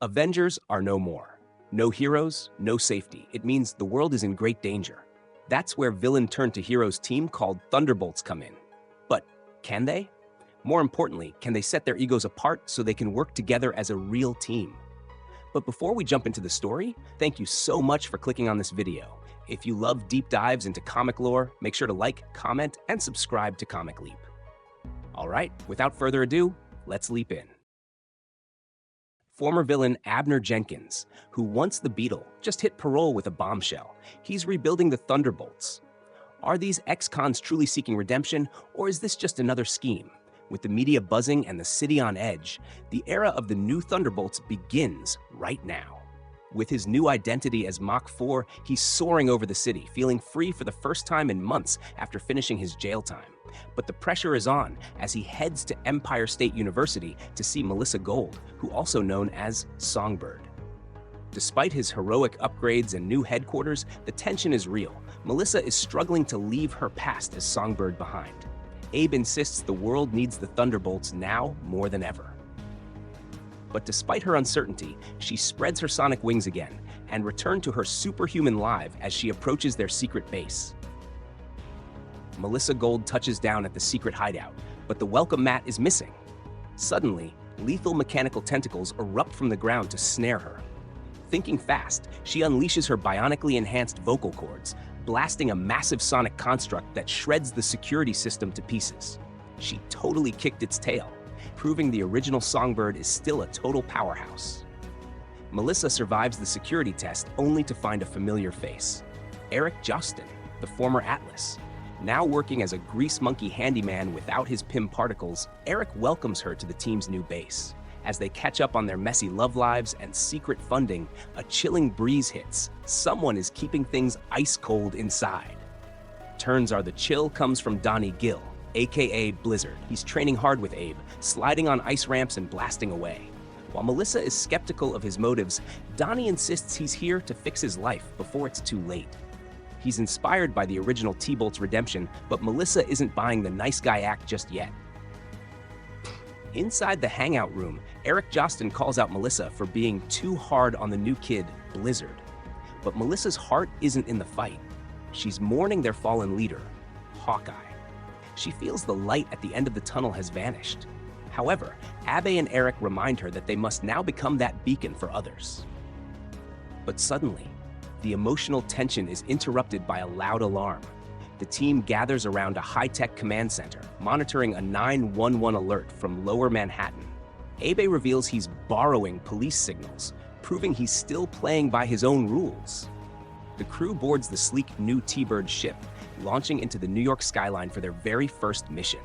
Avengers are no more. No heroes, no safety. It means the world is in great danger. That's where villain turned to heroes team called Thunderbolts come in. But can they? More importantly, can they set their egos apart so they can work together as a real team? But before we jump into the story, thank you so much for clicking on this video. If you love deep dives into comic lore, make sure to like, comment, and subscribe to Comic Leap. All right, without further ado, let's leap in. Former villain Abner Jenkins, who once the Beetle, just hit parole with a bombshell. He's rebuilding the Thunderbolts. Are these ex-cons truly seeking redemption, or is this just another scheme? With the media buzzing and the city on edge, the era of the new Thunderbolts begins right now. With his new identity as Mach-IV, he's soaring over the city, feeling free for the first time in months after finishing his jail time. But the pressure is on as he heads to Empire State University to see Melissa Gold, who also known as Songbird. Despite his heroic upgrades and new headquarters, the tension is real. Melissa is struggling to leave her past as Songbird behind. Abe insists the world needs the Thunderbolts now more than ever. But despite her uncertainty, she spreads her sonic wings again and returns to her superhuman life as she approaches their secret base. Melissa Gold touches down at the secret hideout, but the welcome mat is missing. Suddenly, lethal mechanical tentacles erupt from the ground to snare her. Thinking fast, she unleashes her bionically enhanced vocal cords, blasting a massive sonic construct that shreds the security system to pieces. She totally kicked its tail, proving the original Songbird is still a total powerhouse. Melissa survives the security test only to find a familiar face. Joystick, the former Atlas. Now working as a grease monkey handyman without his PIM particles, Eric welcomes her to the team's new base. As they catch up on their messy love lives and secret funding, a chilling breeze hits. Someone is keeping things ice cold inside. Turns are the chill comes from Donnie Gill, aka Blizzard. He's training hard with Abe, sliding on ice ramps and blasting away. While Melissa is skeptical of his motives, Donnie insists he's here to fix his life before it's too late. He's inspired by the original T-Bolt's redemption, but Melissa isn't buying the nice guy act just yet. Inside the hangout room, Joystick calls out Melissa for being too hard on the new kid, Blizzard. But Melissa's heart isn't in the fight. She's mourning their fallen leader, Hawkeye. She feels the light at the end of the tunnel has vanished. However, Abe and Eric remind her that they must now become that beacon for others. But suddenly, the emotional tension is interrupted by a loud alarm. The team gathers around a high-tech command center, monitoring a 911 alert from Lower Manhattan. Abe reveals he's borrowing police signals, proving he's still playing by his own rules. The crew boards the sleek new T-Bird ship, launching into the New York skyline for their very first mission.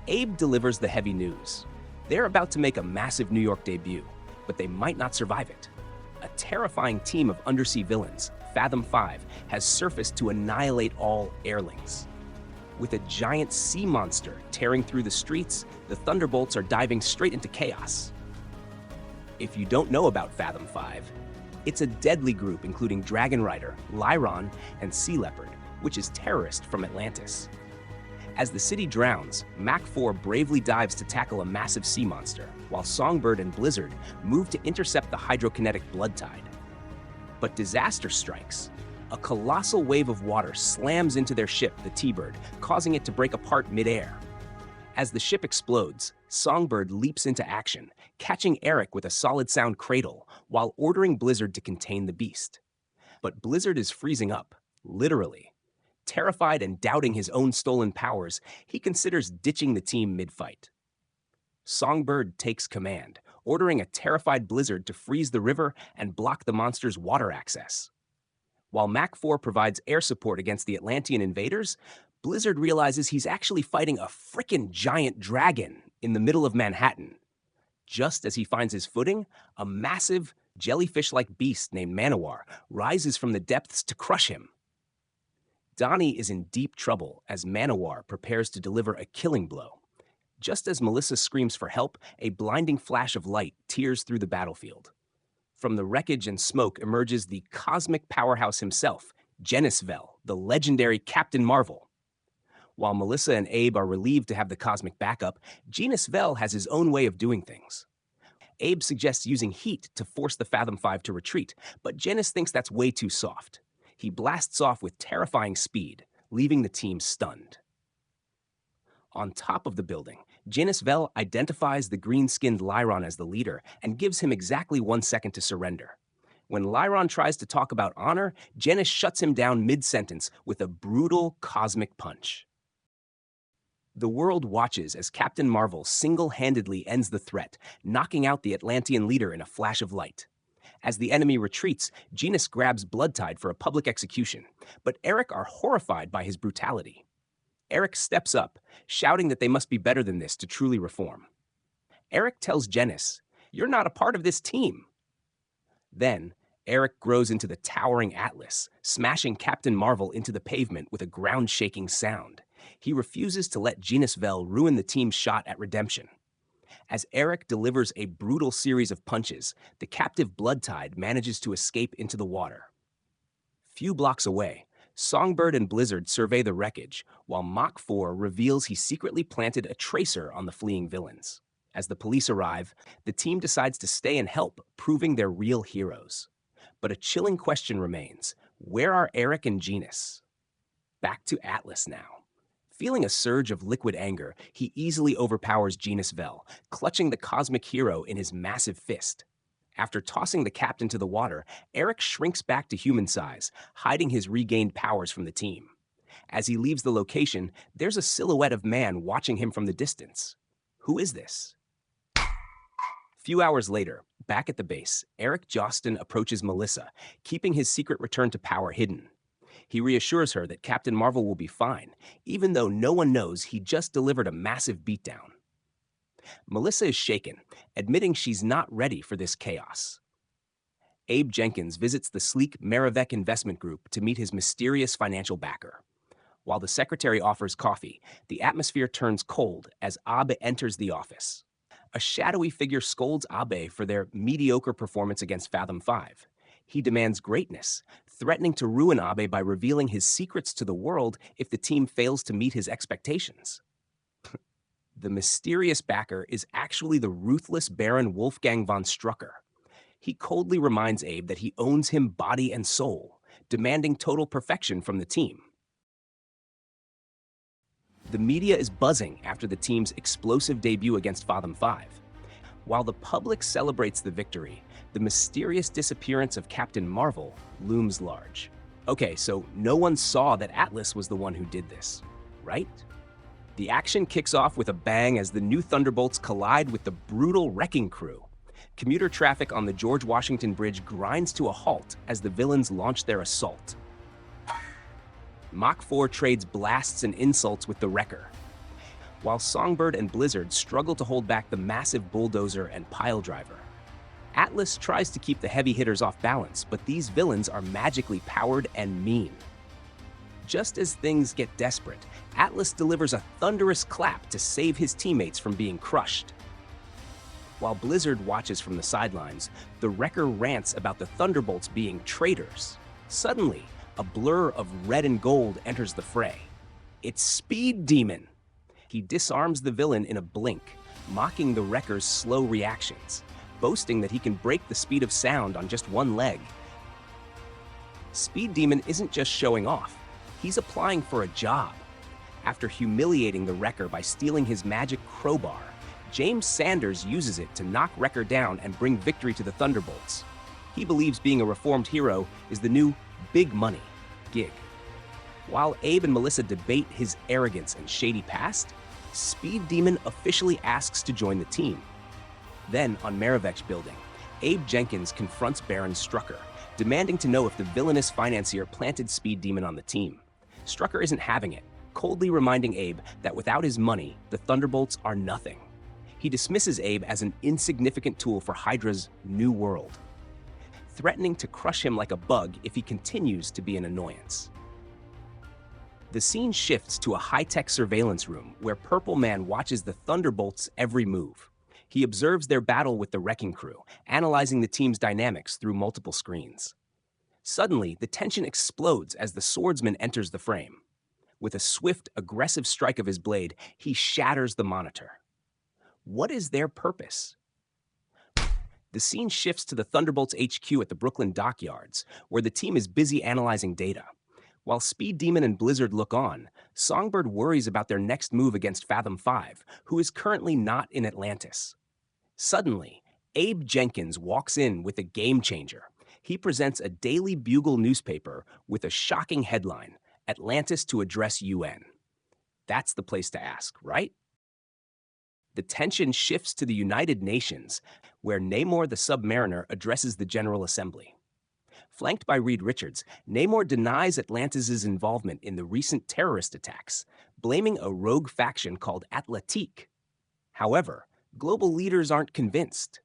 Abe delivers the heavy news. They're about to make a massive New York debut, but they might not survive it. A terrifying team of undersea villains, Fathom 5, has surfaced to annihilate all airlings. With a giant sea monster tearing through the streets, the Thunderbolts are diving straight into chaos. If you don't know about Fathom 5, it's a deadly group including Dragon Rider, Lyron, and Sea Leopard, which is terrorist from Atlantis. As the city drowns, Mach-IV bravely dives to tackle a massive sea monster, while Songbird and Blizzard move to intercept the hydrokinetic blood tide. But disaster strikes. A colossal wave of water slams into their ship, the T-Bird, causing it to break apart mid-air. As the ship explodes, Songbird leaps into action, catching Eric with a solid sound cradle, while ordering Blizzard to contain the beast. But Blizzard is freezing up, literally. Terrified and doubting his own stolen powers, he considers ditching the team mid-fight. Songbird takes command, ordering a terrified Blizzard to freeze the river and block the monster's water access. While Mach-IV provides air support against the Atlantean invaders, Blizzard realizes he's actually fighting a frickin' giant dragon in the middle of Manhattan. Just as he finds his footing, a massive, jellyfish-like beast named Manowar rises from the depths to crush him. Donnie is in deep trouble as Manowar prepares to deliver a killing blow. Just as Melissa screams for help, a blinding flash of light tears through the battlefield. From the wreckage and smoke emerges the cosmic powerhouse himself, Genisvel, the legendary Captain Marvel. While Melissa and Abe are relieved to have the cosmic backup, Genisvel has his own way of doing things. Abe suggests using heat to force the Fathom 5 to retreat, but Jenis thinks that's way too soft. He blasts off with terrifying speed, leaving the team stunned. On top of the building, Jenis Vel identifies the green-skinned Lyron as the leader and gives him exactly 1 second to surrender. When Lyron tries to talk about honor, Jenis shuts him down mid-sentence with a brutal cosmic punch. The world watches as Captain Marvel single-handedly ends the threat, knocking out the Atlantean leader in a flash of light. As the enemy retreats, Jenis grabs Bloodtide for a public execution, but Eric are horrified by his brutality. Eric steps up, shouting that they must be better than this to truly reform. Eric tells Jenis, "You're not a part of this team." Then, Eric grows into the towering Atlas, smashing Captain Marvel into the pavement with a ground-shaking sound. He refuses to let Jenis Vel ruin the team's shot at redemption. As Eric delivers a brutal series of punches, the captive Bloodtide manages to escape into the water. Few blocks away, Songbird and Blizzard survey the wreckage, while Mach-IV reveals he secretly planted a tracer on the fleeing villains. As the police arrive, the team decides to stay and help, proving they're real heroes. But a chilling question remains: where are Eric and Jenis? Back to Atlas now. Feeling a surge of liquid anger, he easily overpowers Jenis Vel, clutching the cosmic hero in his massive fist. After tossing the captain to the water, Eric shrinks back to human size, hiding his regained powers from the team. As he leaves the location, there's a silhouette of man watching him from the distance. Who is this? Few hours later, back at the base, Eric Jostin approaches Melissa, keeping his secret return to power hidden. He reassures her that Captain Marvel will be fine, even though no one knows he just delivered a massive beatdown. Melissa is shaken, admitting she's not ready for this chaos. Abe Jenkins visits the sleek Maravec Investment Group to meet his mysterious financial backer. While the secretary offers coffee, the atmosphere turns cold as Abe enters the office. A shadowy figure scolds Abe for their mediocre performance against Fathom 5. He demands greatness, threatening to ruin Abe by revealing his secrets to the world if the team fails to meet his expectations. The mysterious backer is actually the ruthless Baron Wolfgang von Strucker. He coldly reminds Abe that he owns him body and soul, demanding total perfection from the team. The media is buzzing after the team's explosive debut against Fathom 5. While the public celebrates the victory, the mysterious disappearance of Captain Marvel looms large. Okay, so no one saw that Atlas was the one who did this, right? The action kicks off with a bang as the new Thunderbolts collide with the brutal wrecking crew. Commuter traffic on the George Washington Bridge grinds to a halt as the villains launch their assault. Mach-IV trades blasts and insults with the Wrecker, while Songbird and Blizzard struggle to hold back the massive bulldozer and pile driver. Atlas tries to keep the heavy hitters off balance, but these villains are magically powered and mean. Just as things get desperate, Atlas delivers a thunderous clap to save his teammates from being crushed. While Blizzard watches from the sidelines, the Wrecker rants about the Thunderbolts being traitors. Suddenly, a blur of red and gold enters the fray. It's Speed Demon! He disarms the villain in a blink, mocking the Wrecker's slow reactions, boasting that he can break the speed of sound on just one leg. Speed Demon isn't just showing off, he's applying for a job. After humiliating the Wrecker by stealing his magic crowbar, James Sanders uses it to knock Wrecker down and bring victory to the Thunderbolts. He believes being a reformed hero is the new big money gig. While Abe and Melissa debate his arrogance and shady past, Speed Demon officially asks to join the team. Then, on Maravec's building, Abe Jenkins confronts Baron Strucker, demanding to know if the villainous financier planted Speed Demon on the team. Strucker isn't having it, coldly reminding Abe that without his money, the Thunderbolts are nothing. He dismisses Abe as an insignificant tool for Hydra's new world, threatening to crush him like a bug if he continues to be an annoyance. The scene shifts to a high-tech surveillance room where Purple Man watches the Thunderbolts' every move. He observes their battle with the wrecking crew, analyzing the team's dynamics through multiple screens. Suddenly, the tension explodes as the swordsman enters the frame. With a swift, aggressive strike of his blade, he shatters the monitor. What is their purpose? The scene shifts to the Thunderbolts HQ at the Brooklyn dockyards, where the team is busy analyzing data. While Speed Demon and Blizzard look on, Songbird worries about their next move against Fathom 5, who is currently not in Atlantis. Suddenly, Abe Jenkins walks in with a game changer. He presents a Daily Bugle newspaper with a shocking headline, Atlantis to address UN. That's the place to ask, right? The tension shifts to the United Nations, where Namor the Submariner addresses the General Assembly. Flanked by Reed Richards, Namor denies Atlantis' involvement in the recent terrorist attacks, blaming a rogue faction called Atlantique. However, global leaders aren't convinced.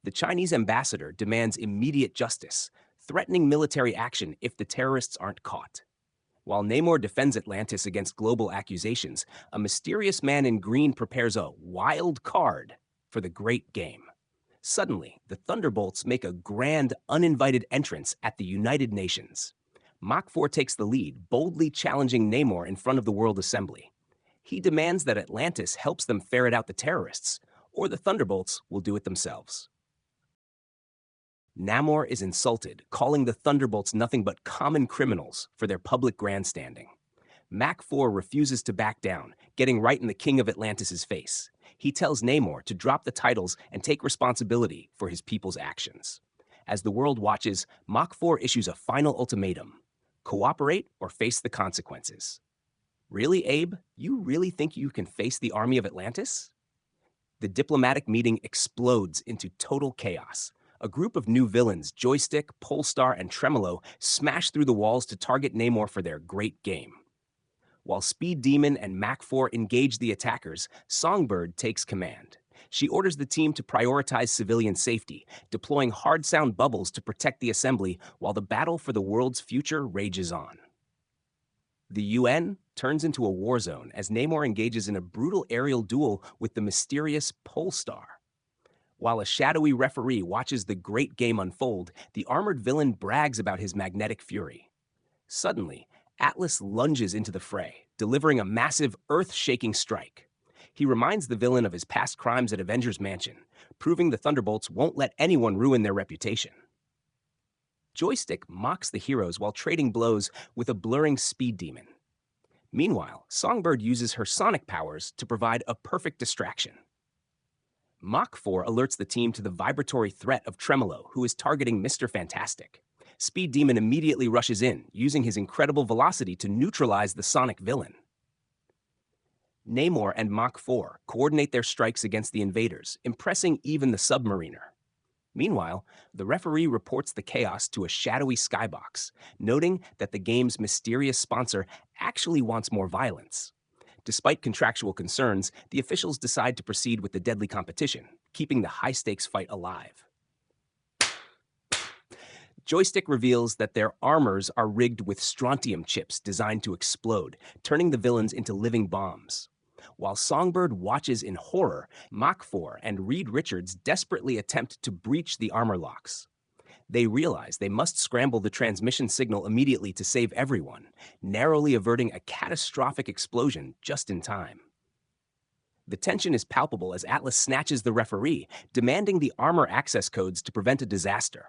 The Chinese ambassador demands immediate justice, threatening military action if the terrorists aren't caught. While Namor defends Atlantis against global accusations, a mysterious man in green prepares a wild card for the great game. Suddenly, the Thunderbolts make a grand, uninvited entrance at the United Nations. Mach-IV takes the lead, boldly challenging Namor in front of the World Assembly. He demands that Atlantis helps them ferret out the terrorists, or the Thunderbolts will do it themselves. Namor is insulted, calling the Thunderbolts nothing but common criminals for their public grandstanding. Mach-IV refuses to back down, getting right in the King of Atlantis' face. He tells Namor to drop the titles and take responsibility for his people's actions. As the world watches, Mach-IV issues a final ultimatum: cooperate or face the consequences. Really, Abe? You really think you can face the army of Atlantis? The diplomatic meeting explodes into total chaos. A group of new villains, Joystick, Polestar, and Tremolo, smash through the walls to target Namor for their great game. While Speed Demon and Mach-IV engage the attackers, Songbird takes command. She orders the team to prioritize civilian safety, deploying hard sound bubbles to protect the assembly while the battle for the world's future rages on. The UN turns into a war zone as Namor engages in a brutal aerial duel with the mysterious Polestar. While a shadowy referee watches the great game unfold, the armored villain brags about his magnetic fury. Suddenly, Atlas lunges into the fray, delivering a massive, earth-shaking strike. He reminds the villain of his past crimes at Avengers Mansion, proving the Thunderbolts won't let anyone ruin their reputation. Joystick mocks the heroes while trading blows with a blurring Speed Demon. Meanwhile, Songbird uses her sonic powers to provide a perfect distraction. Mach-IV alerts the team to the vibratory threat of Tremolo, who is targeting Mr. Fantastic. Speed Demon immediately rushes in, using his incredible velocity to neutralize the sonic villain. Namor and Mach-IV coordinate their strikes against the invaders, impressing even the Submariner. Meanwhile, the referee reports the chaos to a shadowy skybox, noting that the game's mysterious sponsor actually wants more violence. Despite contractual concerns, the officials decide to proceed with the deadly competition, keeping the high-stakes fight alive. Joystick reveals that their armors are rigged with strontium chips designed to explode, turning the villains into living bombs. While Songbird watches in horror, Mach-IV and Reed Richards desperately attempt to breach the armor locks. They realize they must scramble the transmission signal immediately to save everyone, narrowly averting a catastrophic explosion just in time. The tension is palpable as Atlas snatches the referee, demanding the armor access codes to prevent a disaster.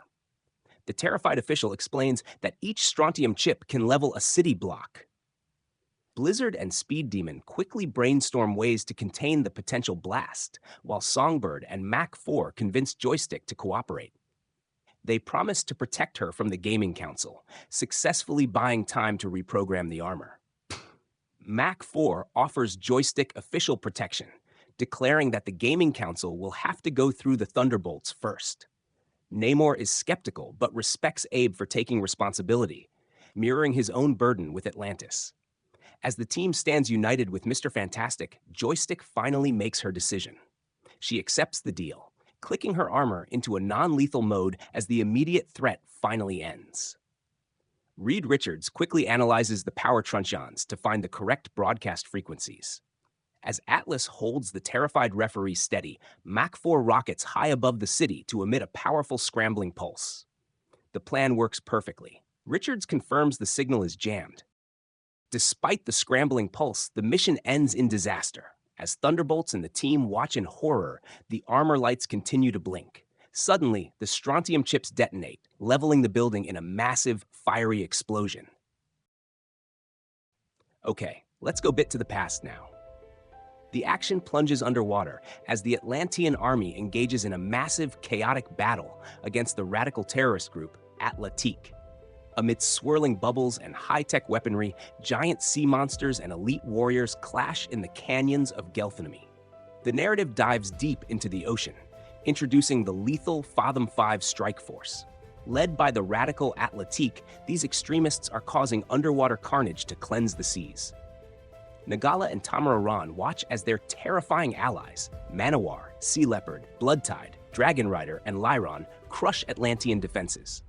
The terrified official explains that each strontium chip can level a city block. Blizzard and Speed Demon quickly brainstorm ways to contain the potential blast, while Songbird and Mach-IV convince Joystick to cooperate. They promise to protect her from the Gaming Council, successfully buying time to reprogram the armor. Mach-IV offers Joystick official protection, declaring that the Gaming Council will have to go through the Thunderbolts first. Namor is skeptical but respects Abe for taking responsibility, mirroring his own burden with Atlantis. As the team stands united with Mr. Fantastic, Joystick finally makes her decision. She accepts the deal, clicking her armor into a non-lethal mode as the immediate threat finally ends. Reed Richards quickly analyzes the power truncheons to find the correct broadcast frequencies. As Atlas holds the terrified referee steady, Mach-IV rockets high above the city to emit a powerful scrambling pulse. The plan works perfectly. Richards confirms the signal is jammed. Despite the scrambling pulse, the mission ends in disaster. As Thunderbolts and the team watch in horror, the armor lights continue to blink. Suddenly, the strontium chips detonate, leveling the building in a massive, fiery explosion. Okay, let's go bit to the past now. The action plunges underwater as the Atlantean army engages in a massive, chaotic battle against the radical terrorist group Atlantique. Amidst swirling bubbles and high-tech weaponry, giant sea monsters and elite warriors clash in the canyons of Gelfenemy. The narrative dives deep into the ocean, introducing the lethal Fathom 5 strike force. Led by the radical Atlantique, these extremists are causing underwater carnage to cleanse the seas. Nagala and Tamaran watch as their terrifying allies, Manowar, Sea Leopard, Bloodtide, Dragon Rider, and Lyron, crush Atlantean defenses.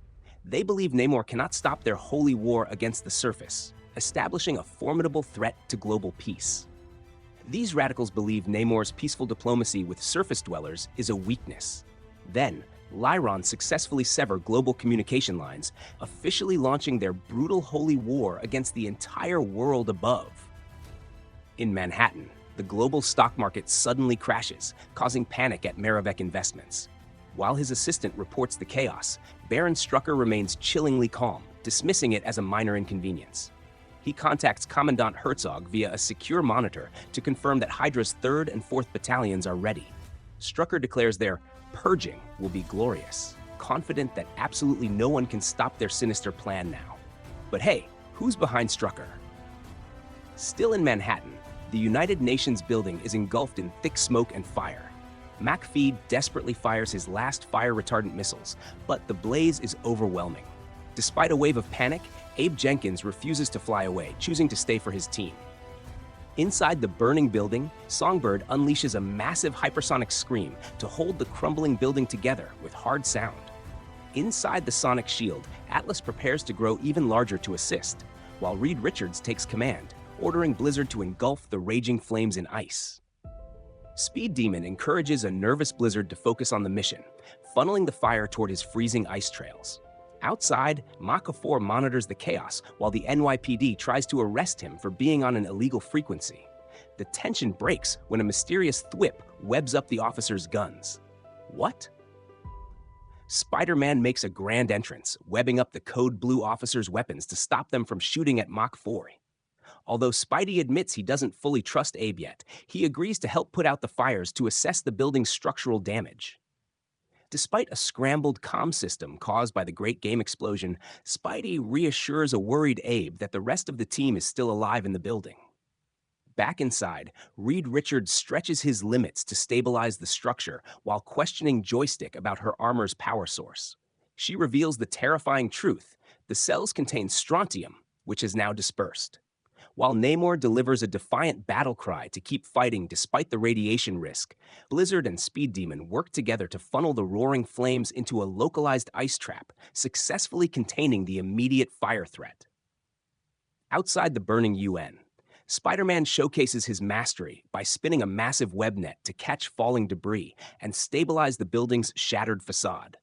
They believe Namor cannot stop their holy war against the surface, establishing a formidable threat to global peace. These radicals believe Namor's peaceful diplomacy with surface dwellers is a weakness. Then, Lyron successfully sever global communication lines, officially launching their brutal holy war against the entire world above. In Manhattan, the global stock market suddenly crashes, causing panic at Marivek Investments. While his assistant reports the chaos, Baron Strucker remains chillingly calm, dismissing it as a minor inconvenience. He contacts Commandant Herzog via a secure monitor to confirm that Hydra's 3rd and 4th battalions are ready. Strucker declares their purging will be glorious, confident that absolutely no one can stop their sinister plan now. But hey, who's behind Strucker? Still in Manhattan, the United Nations building is engulfed in thick smoke and fire. Mach-IV desperately fires his last fire-retardant missiles, but the blaze is overwhelming. Despite a wave of panic, Abner Jenkins refuses to fly away, choosing to stay for his team. Inside the burning building, Songbird unleashes a massive hypersonic scream to hold the crumbling building together with hard sound. Inside the sonic shield, Atlas prepares to grow even larger to assist, while Reed Richards takes command, ordering Blizzard to engulf the raging flames in ice. Speed Demon encourages a nervous Blizzard to focus on the mission, funneling the fire toward his freezing ice trails. Outside, Mach-IV monitors the chaos while the NYPD tries to arrest him for being on an illegal frequency. The tension breaks when a mysterious thwip webs up the officer's guns. What? Spider-Man makes a grand entrance, webbing up the Code Blue officer's weapons to stop them from shooting at Mach-IV. Although Spidey admits he doesn't fully trust Abe yet, he agrees to help put out the fires to assess the building's structural damage. Despite a scrambled comm system caused by the Great Game explosion, Spidey reassures a worried Abe that the rest of the team is still alive in the building. Back inside, Reed Richards stretches his limits to stabilize the structure while questioning Joystick about her armor's power source. She reveals the terrifying truth: the cells contain strontium, which is now dispersed. While Namor delivers a defiant battle cry to keep fighting despite the radiation risk, Blizzard and Speed Demon work together to funnel the roaring flames into a localized ice trap, successfully containing the immediate fire threat. Outside the burning UN, Spider-Man showcases his mastery by spinning a massive web net to catch falling debris and stabilize the building's shattered facade.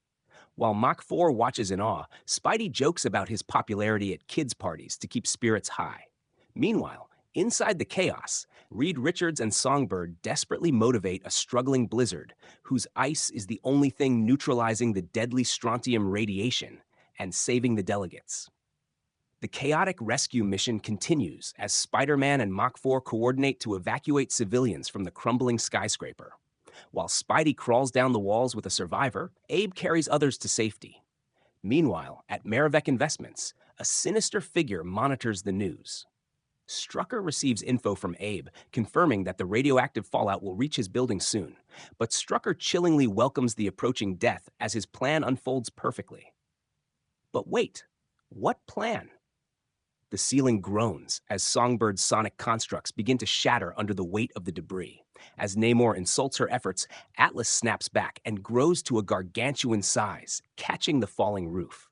While Mach-IV watches in awe, Spidey jokes about his popularity at kids' parties to keep spirits high. Meanwhile, inside the chaos, Reed Richards and Songbird desperately motivate a struggling Blizzard, whose ice is the only thing neutralizing the deadly strontium radiation and saving the delegates. The chaotic rescue mission continues as Spider-Man and Mach-IV coordinate to evacuate civilians from the crumbling skyscraper. While Spidey crawls down the walls with a survivor, Abe carries others to safety. Meanwhile, at Marivek Investments, a sinister figure monitors the news. Strucker receives info from Abe, confirming that the radioactive fallout will reach his building soon, but Strucker chillingly welcomes the approaching death as his plan unfolds perfectly. But wait, what plan? The ceiling groans as Songbird's sonic constructs begin to shatter under the weight of the debris. As Namor insults her efforts, Atlas snaps back and grows to a gargantuan size, catching the falling roof.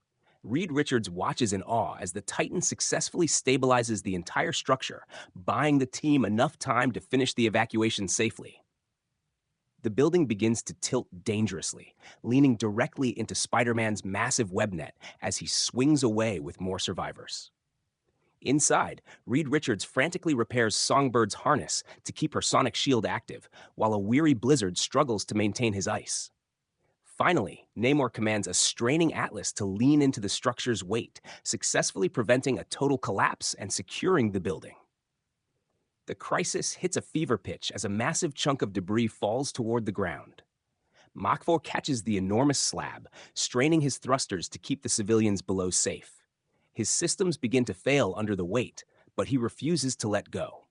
Reed Richards watches in awe as the Titan successfully stabilizes the entire structure, buying the team enough time to finish the evacuation safely. The building begins to tilt dangerously, leaning directly into Spider-Man's massive webnet as he swings away with more survivors. Inside, Reed Richards frantically repairs Songbird's harness to keep her sonic shield active, while a weary Blizzard struggles to maintain his ice. Finally, Namor commands a straining Atlas to lean into the structure's weight, successfully preventing a total collapse and securing the building. The crisis hits a fever pitch as a massive chunk of debris falls toward the ground. Mach-IV catches the enormous slab, straining his thrusters to keep the civilians below safe. His systems begin to fail under the weight, but he refuses to let go.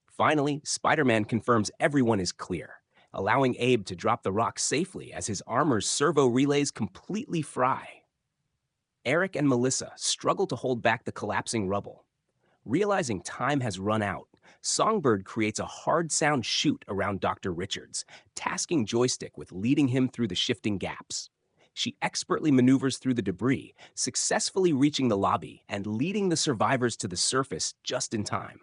Finally, Spider-Man confirms everyone is clear, allowing Abe to drop the rock safely as his armor's servo relays completely fry. Eric and Melissa struggle to hold back the collapsing rubble. Realizing time has run out, Songbird creates a hard sound chute around Dr. Richards, tasking Joystick with leading him through the shifting gaps. She expertly maneuvers through the debris, successfully reaching the lobby and leading the survivors to the surface just in time.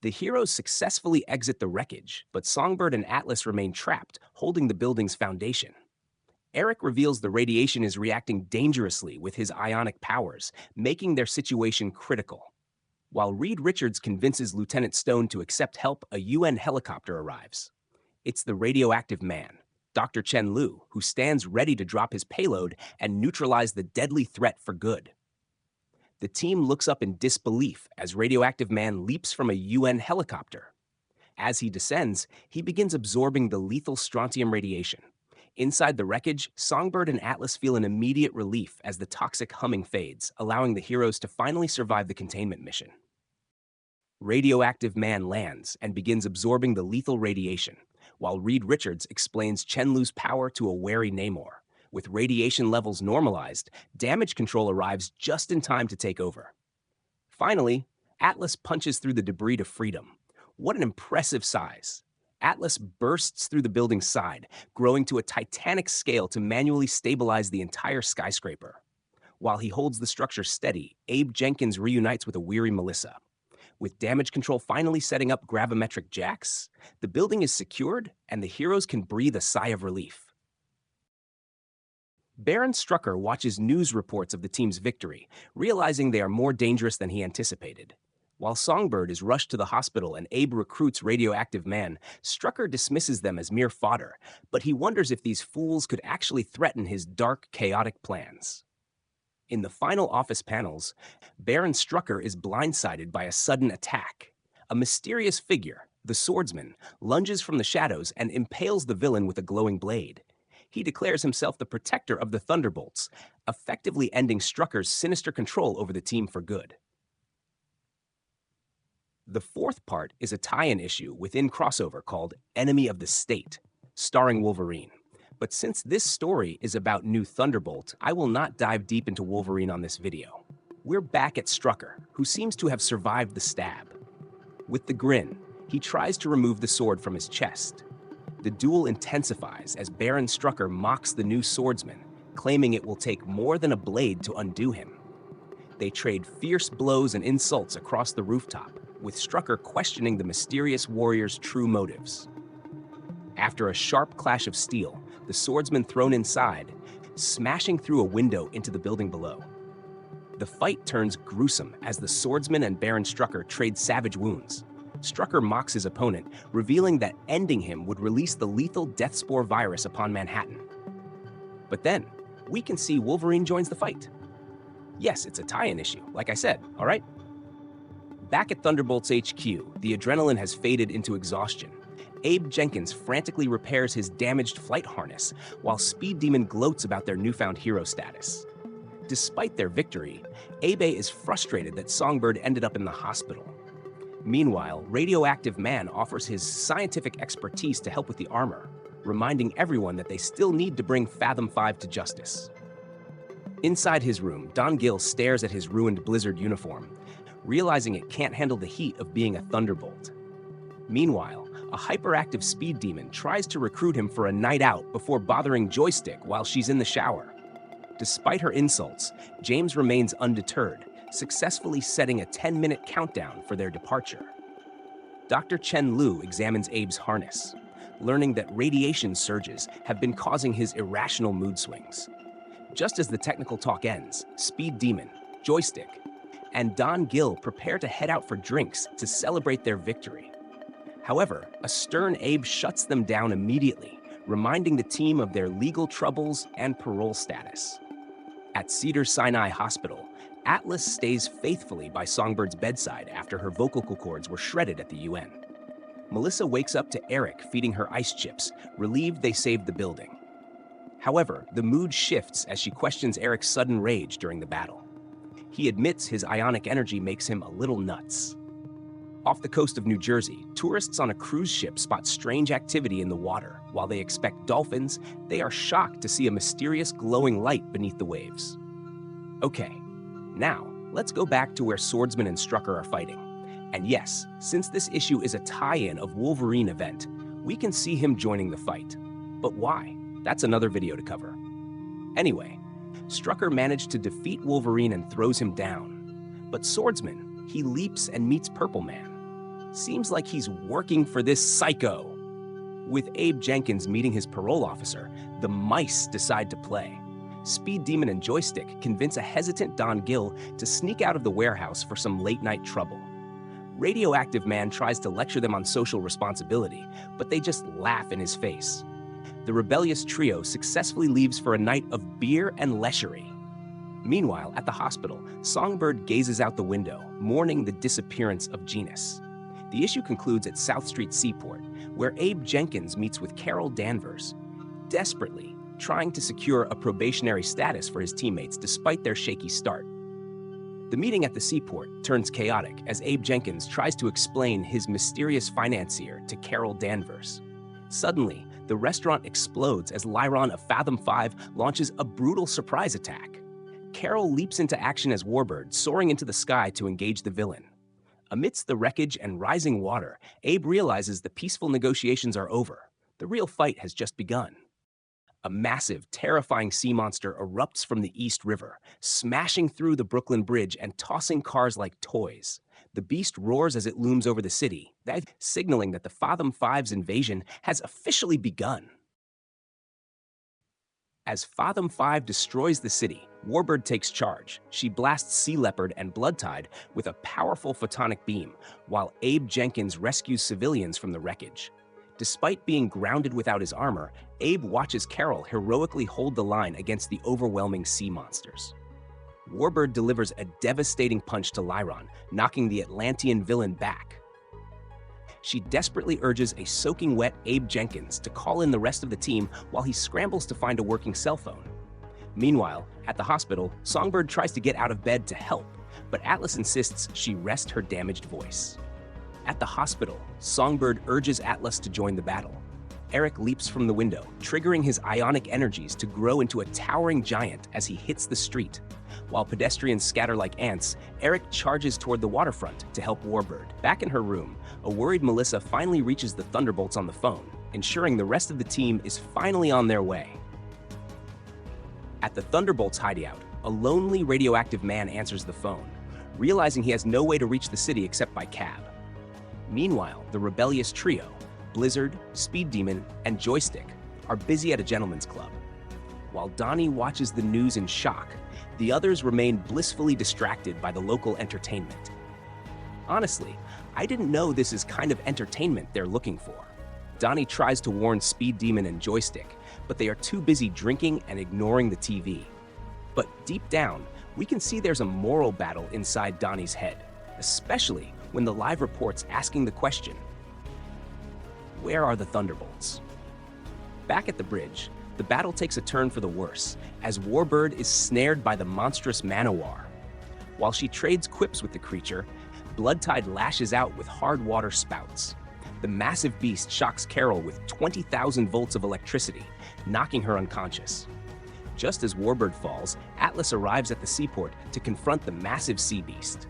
The heroes successfully exit the wreckage, but Songbird and Atlas remain trapped, holding the building's foundation. Eric reveals the radiation is reacting dangerously with his ionic powers, making their situation critical. While Reed Richards convinces Lieutenant Stone to accept help, a UN helicopter arrives. It's the Radioactive Man, Dr. Chen Lu, who stands ready to drop his payload and neutralize the deadly threat for good. The team looks up in disbelief as Radioactive Man leaps from a UN helicopter. As he descends, he begins absorbing the lethal strontium radiation. Inside the wreckage, Songbird and Atlas feel an immediate relief as the toxic humming fades, allowing the heroes to finally survive the containment mission. Radioactive Man lands and begins absorbing the lethal radiation, while Reed Richards explains Chen-Lu's power to a wary Namor. With radiation levels normalized, damage control arrives just in time to take over. Finally, Atlas punches through the debris to freedom. What an impressive size! Atlas bursts through the building's side, growing to a titanic scale to manually stabilize the entire skyscraper. While he holds the structure steady, Abe Jenkins reunites with a weary Melissa. With damage control finally setting up gravimetric jacks, the building is secured and the heroes can breathe a sigh of relief. Baron Strucker watches news reports of the team's victory, realizing they are more dangerous than he anticipated. While Songbird is rushed to the hospital and Abe recruits Radioactive Man, Strucker dismisses them as mere fodder, but he wonders if these fools could actually threaten his dark, chaotic plans. In the final office panels, Baron Strucker is blindsided by a sudden attack. A mysterious figure, the swordsman, lunges from the shadows and impales the villain with a glowing blade. He declares himself the protector of the Thunderbolts, effectively ending Strucker's sinister control over the team for good. The fourth part is a tie-in issue within Crossover called Enemy of the State, starring Wolverine. But since this story is about New Thunderbolt, I will not dive deep into Wolverine on this video. We're back at Strucker, who seems to have survived the stab. With the grin, he tries to remove the sword from his chest. The duel intensifies as Baron Strucker mocks the new swordsman, claiming it will take more than a blade to undo him. They trade fierce blows and insults across the rooftop, with Strucker questioning the mysterious warrior's true motives. After a sharp clash of steel, the swordsman thrown inside, smashing through a window into the building below. The fight turns gruesome as the swordsman and Baron Strucker trade savage wounds. Strucker mocks his opponent, revealing that ending him would release the lethal death spore virus upon Manhattan. But then, we can see Wolverine joins the fight. Yes, it's a tie-in issue, like I said, all right? Back at Thunderbolts HQ, the adrenaline has faded into exhaustion. Abe Jenkins frantically repairs his damaged flight harness, while Speed Demon gloats about their newfound hero status. Despite their victory, Abe is frustrated that Songbird ended up in the hospital. Meanwhile, Radioactive Man offers his scientific expertise to help with the armor, reminding everyone that they still need to bring Fathom 5 to justice. Inside his room, Don Gill stares at his ruined Blizzard uniform, realizing it can't handle the heat of being a Thunderbolt. Meanwhile, a hyperactive Speed Demon tries to recruit him for a night out before bothering Joystick while she's in the shower. Despite her insults, James remains undeterred, successfully setting a 10-minute countdown for their departure. Dr. Chen Lu examines Abe's harness, learning that radiation surges have been causing his irrational mood swings. Just as the technical talk ends, Speed Demon, Joystick, and Don Gill prepare to head out for drinks to celebrate their victory. However, a stern Abe shuts them down immediately, reminding the team of their legal troubles and parole status. At Cedars-Sinai Hospital, Atlas stays faithfully by Songbird's bedside after her vocal cords were shredded at the UN. Melissa wakes up to Eric feeding her ice chips, relieved they saved the building. However, the mood shifts as she questions Eric's sudden rage during the battle. He admits his ionic energy makes him a little nuts. Off the coast of New Jersey, tourists on a cruise ship spot strange activity in the water. While they expect dolphins, they are shocked to see a mysterious glowing light beneath the waves. Okay, now let's go back to where Swordsman and Strucker are fighting. And yes, since this issue is a tie-in of Wolverine event, we can see him joining the fight. But why? That's another video to cover. Anyway, Strucker managed to defeat Wolverine and throws him down. But Swordsman, he leaps and meets Purple Man. Seems like he's working for this psycho. With Abe Jenkins meeting his parole officer, the mice decide to play. Speed Demon and Joystick convince a hesitant Don Gill to sneak out of the warehouse for some late-night trouble. Radioactive Man tries to lecture them on social responsibility, but they just laugh in his face. The rebellious trio successfully leaves for a night of beer and lechery. Meanwhile, at the hospital, Songbird gazes out the window, mourning the disappearance of Genus. The issue concludes at South Street Seaport, where Abe Jenkins meets with Carol Danvers, desperately trying to secure a probationary status for his teammates despite their shaky start. The meeting at the Seaport turns chaotic as Abe Jenkins tries to explain his mysterious financier to Carol Danvers. Suddenly, the restaurant explodes as Lyron of Fathom 5 launches a brutal surprise attack. Carol leaps into action as Warbird, soaring into the sky to engage the villain. Amidst the wreckage and rising water, Abe realizes the peaceful negotiations are over. The real fight has just begun. A massive, terrifying sea monster erupts from the East River, smashing through the Brooklyn Bridge and tossing cars like toys. The beast roars as it looms over the city, signaling that the Fathom 5's invasion has officially begun. As Fathom 5 destroys the city, Warbird takes charge. She blasts Sea Leopard and Bloodtide with a powerful photonic beam, while Abe Jenkins rescues civilians from the wreckage. Despite being grounded without his armor, Abe watches Carol heroically hold the line against the overwhelming sea monsters. Warbird delivers a devastating punch to Lyron, knocking the Atlantean villain back. She desperately urges a soaking wet Abe Jenkins to call in the rest of the team while he scrambles to find a working cell phone. Meanwhile, at the hospital, Songbird tries to get out of bed to help, but Atlas insists she rest her damaged voice. At the hospital, Songbird urges Atlas to join the battle. Eric leaps from the window, triggering his ionic energies to grow into a towering giant as he hits the street. While pedestrians scatter like ants, Eric charges toward the waterfront to help Warbird. Back in her room, a worried Melissa finally reaches the Thunderbolts on the phone, ensuring the rest of the team is finally on their way. At the Thunderbolts hideout, a lonely Radioactive Man answers the phone, realizing he has no way to reach the city except by cab. Meanwhile, the rebellious trio, Blizzard, Speed Demon, and Joystick, are busy at a gentleman's club. While Donnie watches the news in shock, the others remain blissfully distracted by the local entertainment. Honestly, I didn't know this is kind of entertainment they're looking for. Donnie tries to warn Speed Demon and Joystick, but they are too busy drinking and ignoring the TV. But deep down, we can see there's a moral battle inside Donnie's head, especially when the live report's asking the question, where are the Thunderbolts? Back at the bridge, the battle takes a turn for the worse, as Warbird is snared by the monstrous Manowar. While she trades quips with the creature, Bloodtide lashes out with hard water spouts. The massive beast shocks Carol with 20,000 volts of electricity, knocking her unconscious. Just as Warbird falls, Atlas arrives at the seaport to confront the massive sea beast.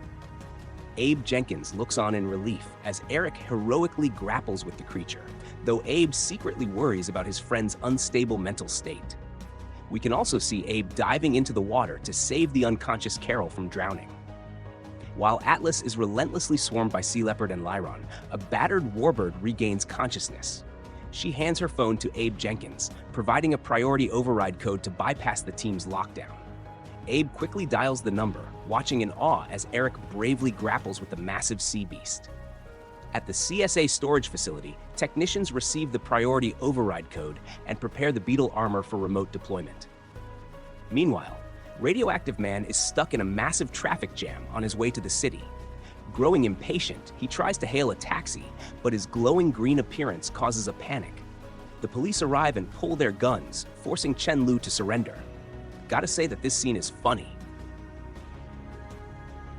Abe Jenkins looks on in relief as Eric heroically grapples with the creature, though Abe secretly worries about his friend's unstable mental state. We can also see Abe diving into the water to save the unconscious Carol from drowning. While Atlas is relentlessly swarmed by Sea Leopard and Lyron, a battered Warbird regains consciousness. She hands her phone to Abe Jenkins, providing a priority override code to bypass the team's lockdown. Abe quickly dials the number, watching in awe as Eric bravely grapples with the massive sea beast. At the CSA storage facility, technicians receive the priority override code and prepare the Beetle armor for remote deployment. Meanwhile, Radioactive Man is stuck in a massive traffic jam on his way to the city. Growing impatient, he tries to hail a taxi, but his glowing green appearance causes a panic. The police arrive and pull their guns, forcing Chen Lu to surrender. Gotta say that this scene is funny.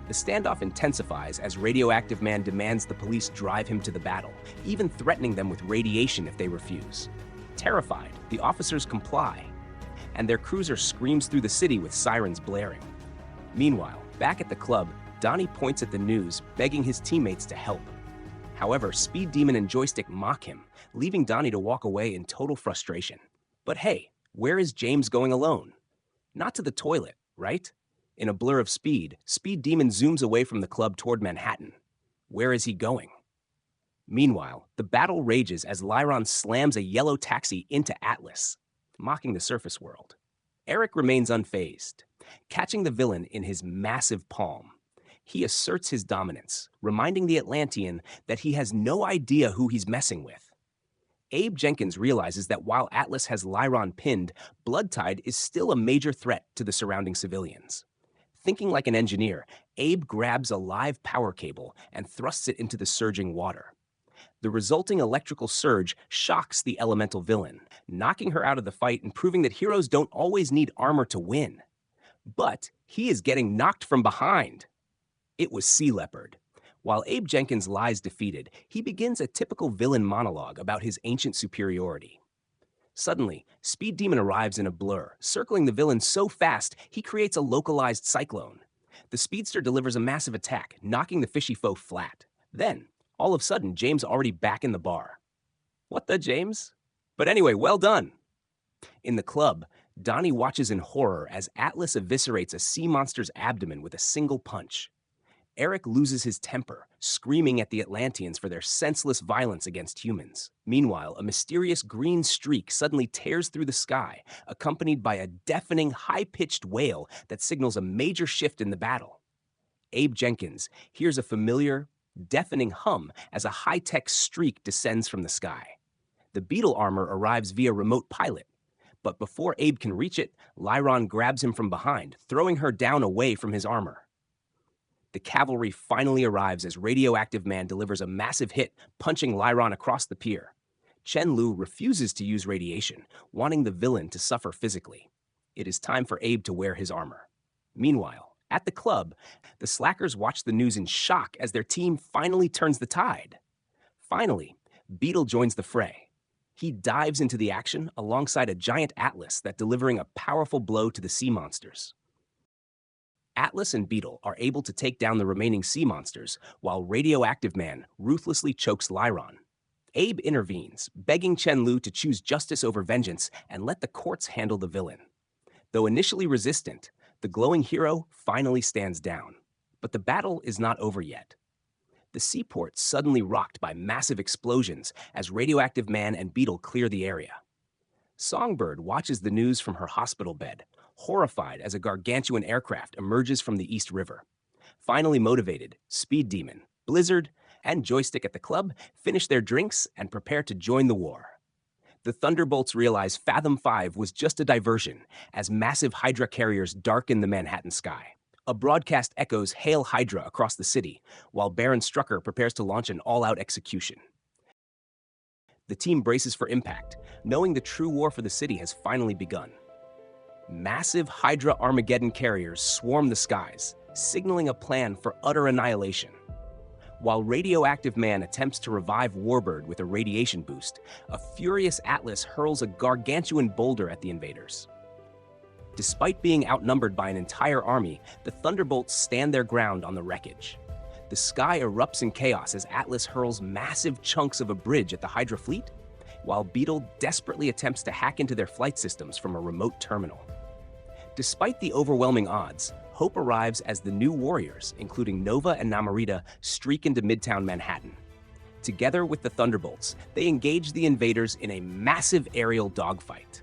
The standoff intensifies as Radioactive Man demands the police drive him to the battle, even threatening them with radiation if they refuse. Terrified, the officers comply, and their cruiser screams through the city with sirens blaring. Meanwhile, back at the club, Donnie points at the news, begging his teammates to help. However, Speed Demon and Joystick mock him, leaving Donnie to walk away in total frustration. But hey, where is James going alone? Not to the toilet, right? In a blur of speed, Speed Demon zooms away from the club toward Manhattan. Where is he going? Meanwhile, the battle rages as Lyron slams a yellow taxi into Atlas, mocking the surface world. Eric remains unfazed, catching the villain in his massive palm. He asserts his dominance, reminding the Atlantean that he has no idea who he's messing with. Abe Jenkins realizes that while Atlas has Lyron pinned, Bloodtide is still a major threat to the surrounding civilians. Thinking like an engineer, Abe grabs a live power cable and thrusts it into the surging water. The resulting electrical surge shocks the elemental villain, knocking her out of the fight and proving that heroes don't always need armor to win. But he is getting knocked from behind. It was Sea Leopard. While Abe Jenkins lies defeated, he begins a typical villain monologue about his ancient superiority. Suddenly, Speed Demon arrives in a blur, circling the villain so fast he creates a localized cyclone. The speedster delivers a massive attack, knocking the fishy foe flat. Then, all of a sudden, James already back in the bar. What the, James? But anyway, well done! In the club, Donnie watches in horror as Atlas eviscerates a sea monster's abdomen with a single punch. Eric loses his temper, screaming at the Atlanteans for their senseless violence against humans. Meanwhile, a mysterious green streak suddenly tears through the sky, accompanied by a deafening, high-pitched wail that signals a major shift in the battle. Abe Jenkins hears a familiar, deafening hum as a high-tech streak descends from the sky. The Beetle armor arrives via remote pilot, but before Abe can reach it, Lyron grabs him from behind, throwing her down away from his armor. The cavalry finally arrives as Radioactive Man delivers a massive hit, punching Lyron across the pier. Chen Lu refuses to use radiation, wanting the villain to suffer physically. It is time for Abe to wear his armor. Meanwhile, at the club, the slackers watch the news in shock as their team finally turns the tide. Finally, Beetle joins the fray. He dives into the action alongside a giant Atlas that delivering a powerful blow to the sea monsters. Atlas and Beetle are able to take down the remaining sea monsters, while Radioactive Man ruthlessly chokes Lyron. Abe intervenes, begging Chen Lu to choose justice over vengeance and let the courts handle the villain. Though initially resistant, the glowing hero finally stands down. But the battle is not over yet. The Seaport suddenly rocked by massive explosions as Radioactive Man and Beetle clear the area. Songbird watches the news from her hospital bed, horrified as a gargantuan aircraft emerges from the East River. Finally motivated, Speed Demon, Blizzard, and Joystick at the club finish their drinks and prepare to join the war. The Thunderbolts realize Fathom 5 was just a diversion as massive Hydra carriers darken the Manhattan sky. A broadcast echoes "Hail Hydra" across the city, while Baron Strucker prepares to launch an all-out execution. The team braces for impact, knowing the true war for the city has finally begun. Massive Hydra Armageddon carriers swarm the skies, signaling a plan for utter annihilation. While Radioactive Man attempts to revive Warbird with a radiation boost, a furious Atlas hurls a gargantuan boulder at the invaders. Despite being outnumbered by an entire army, the Thunderbolts stand their ground on the wreckage. The sky erupts in chaos as Atlas hurls massive chunks of a bridge at the Hydra fleet, while Beetle desperately attempts to hack into their flight systems from a remote terminal. Despite the overwhelming odds, hope arrives as the new warriors, including Nova and Namorita, streak into Midtown Manhattan. Together with the Thunderbolts, they engage the invaders in a massive aerial dogfight.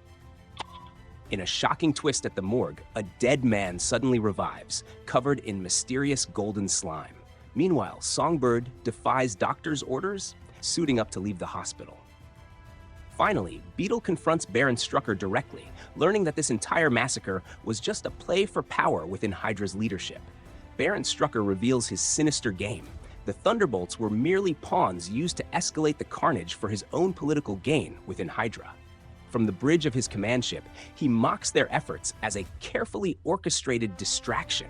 In a shocking twist at the morgue, a dead man suddenly revives, covered in mysterious golden slime. Meanwhile, Songbird defies doctor's orders, suiting up to leave the hospital. Finally, Beetle confronts Baron Strucker directly, learning that this entire massacre was just a play for power within Hydra's leadership. Baron Strucker reveals his sinister game. The Thunderbolts were merely pawns used to escalate the carnage for his own political gain within Hydra. From the bridge of his command ship, he mocks their efforts as a carefully orchestrated distraction.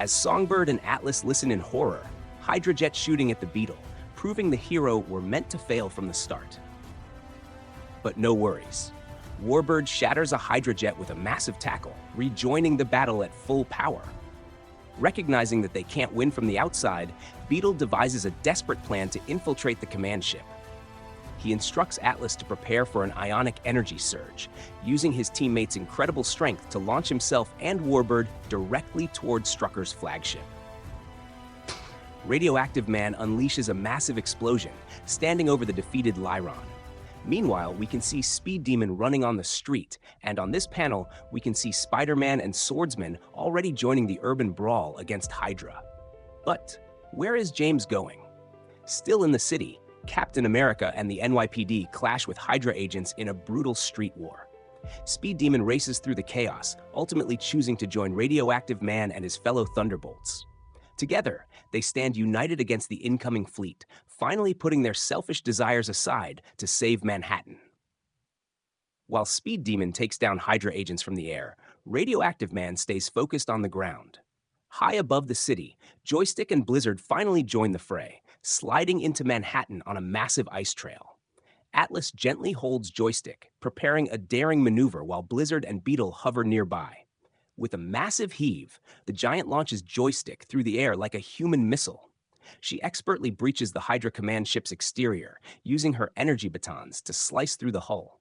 As Songbird and Atlas listen in horror, Hydra jets shooting at the Beetle, proving the hero were meant to fail from the start. But no worries. Warbird shatters a Hydra jet with a massive tackle, rejoining the battle at full power. Recognizing that they can't win from the outside, Beetle devises a desperate plan to infiltrate the command ship. He instructs Atlas to prepare for an ionic energy surge, using his teammates' incredible strength to launch himself and Warbird directly toward Strucker's flagship. Radioactive Man unleashes a massive explosion, standing over the defeated Lyron. Meanwhile, we can see Speed Demon running on the street, and on this panel, we can see Spider-Man and Swordsman already joining the urban brawl against Hydra. But where is James going? Still in the city, Captain America and the NYPD clash with Hydra agents in a brutal street war. Speed Demon races through the chaos, ultimately choosing to join Radioactive Man and his fellow Thunderbolts. Together, they stand united against the incoming fleet, finally putting their selfish desires aside to save Manhattan. While Speed Demon takes down Hydra agents from the air, Radioactive Man stays focused on the ground. High above the city, Joystick and Blizzard finally join the fray, sliding into Manhattan on a massive ice trail. Atlas gently holds Joystick, preparing a daring maneuver while Blizzard and Beetle hover nearby. With a massive heave, the giant launches Joystick through the air like a human missile. She expertly breaches the Hydra command ship's exterior, using her energy batons to slice through the hull.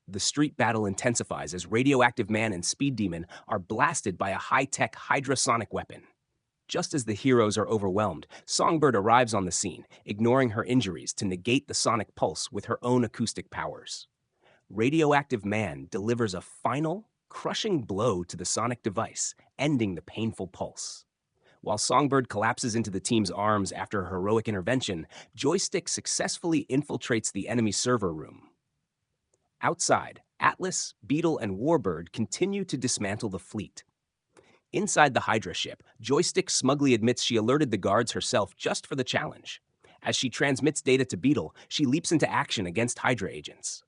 The street battle intensifies as Radioactive Man and Speed Demon are blasted by a high-tech Hydra sonic weapon. Just as the heroes are overwhelmed, Songbird arrives on the scene, ignoring her injuries to negate the sonic pulse with her own acoustic powers. Radioactive Man delivers a final, crushing blow to the sonic device, ending the painful pulse. While Songbird collapses into the team's arms after a heroic intervention, Joystick successfully infiltrates the enemy server room. Outside, Atlas, Beetle, and Warbird continue to dismantle the fleet. Inside the Hydra ship, Joystick smugly admits she alerted the guards herself just for the challenge. As she transmits data to Beetle, she leaps into action against Hydra agents.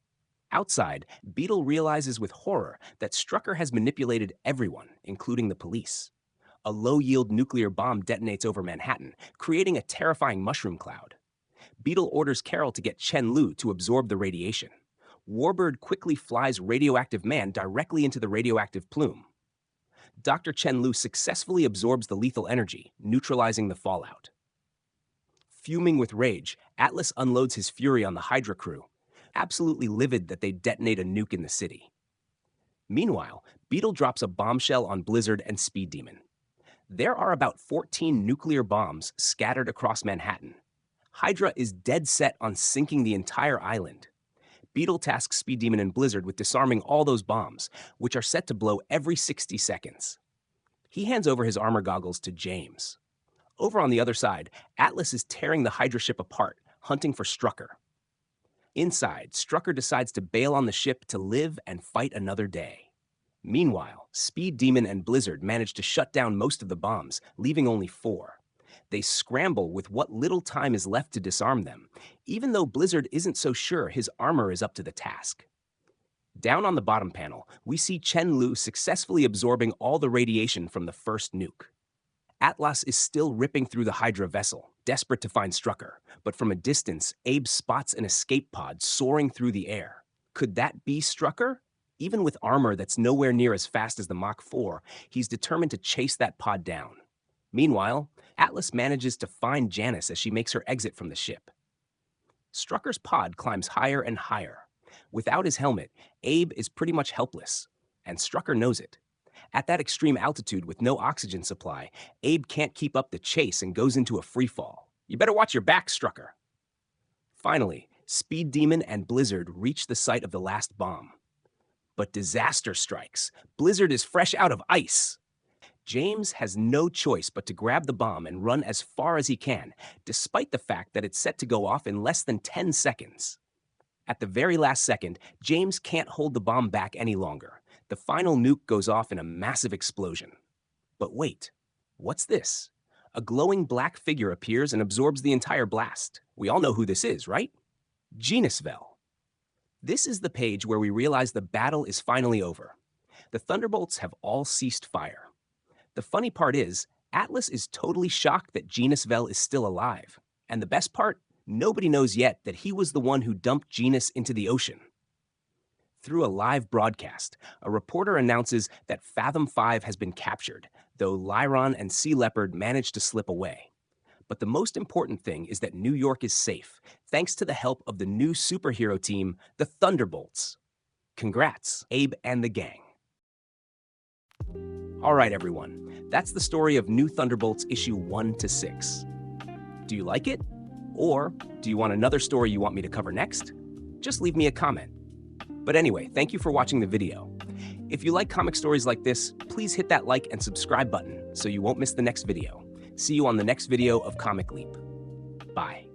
Outside, Beetle realizes with horror that Strucker has manipulated everyone, including the police. A low-yield nuclear bomb detonates over Manhattan, creating a terrifying mushroom cloud. Beetle orders Carol to get Chen-Lu to absorb the radiation. Warbird quickly flies Radioactive Man directly into the radioactive plume. Dr. Chen-Lu successfully absorbs the lethal energy, neutralizing the fallout. Fuming with rage, Atlas unloads his fury on the Hydra crew, absolutely livid that they detonate a nuke in the city. Meanwhile, Beetle drops a bombshell on Blizzard and Speed Demon. There are about 14 nuclear bombs scattered across Manhattan. Hydra is dead set on sinking the entire island. Beetle tasks Speed Demon and Blizzard with disarming all those bombs, which are set to blow every 60 seconds. He hands over his armor goggles to James. Over on the other side, Atlas is tearing the Hydra ship apart, hunting for Strucker. Inside, Strucker decides to bail on the ship to live and fight another day. Meanwhile, Speed Demon and Blizzard manage to shut down most of the bombs, leaving only 4. They scramble with what little time is left to disarm them, even though Blizzard isn't so sure his armor is up to the task. Down on the bottom panel, we see Chen-Lu successfully absorbing all the radiation from the first nuke. Atlas is still ripping through the Hydra vessel, desperate to find Strucker, but from a distance, Abe spots an escape pod soaring through the air. Could that be Strucker? Even with armor that's nowhere near as fast as the Mach-IV, he's determined to chase that pod down. Meanwhile, Atlas manages to find Janice as she makes her exit from the ship. Strucker's pod climbs higher and higher. Without his helmet, Abe is pretty much helpless, and Strucker knows it. At that extreme altitude with no oxygen supply, Abe can't keep up the chase and goes into a freefall. You better watch your back, Strucker. Finally, Speed Demon and Blizzard reach the site of the last bomb. But disaster strikes. Blizzard is fresh out of ice. James has no choice but to grab the bomb and run as far as he can, despite the fact that it's set to go off in less than 10 seconds. At the very last second, James can't hold the bomb back any longer. The final nuke goes off in a massive explosion. But wait, what's this? A glowing black figure appears and absorbs the entire blast. We all know who this is, right? Genisvel. This is the page where we realize the battle is finally over. The Thunderbolts have all ceased fire. The funny part is, Atlas is totally shocked that Genisvel is still alive. And the best part, nobody knows yet that he was the one who dumped Genis into the ocean. Through a live broadcast, a reporter announces that Fathom 5 has been captured, though Lyron and Sea Leopard managed to slip away. But the most important thing is that New York is safe, thanks to the help of the new superhero team, the Thunderbolts. Congrats, Abe and the gang. All right, everyone. That's the story of New Thunderbolts issue 1 to 6. Do you like it? Or do you want another story you want me to cover next? Just leave me a comment. But anyway, thank you for watching the video. If you like comic stories like this, please hit that like and subscribe button so you won't miss the next video. See you on the next video of Comic Leap. Bye.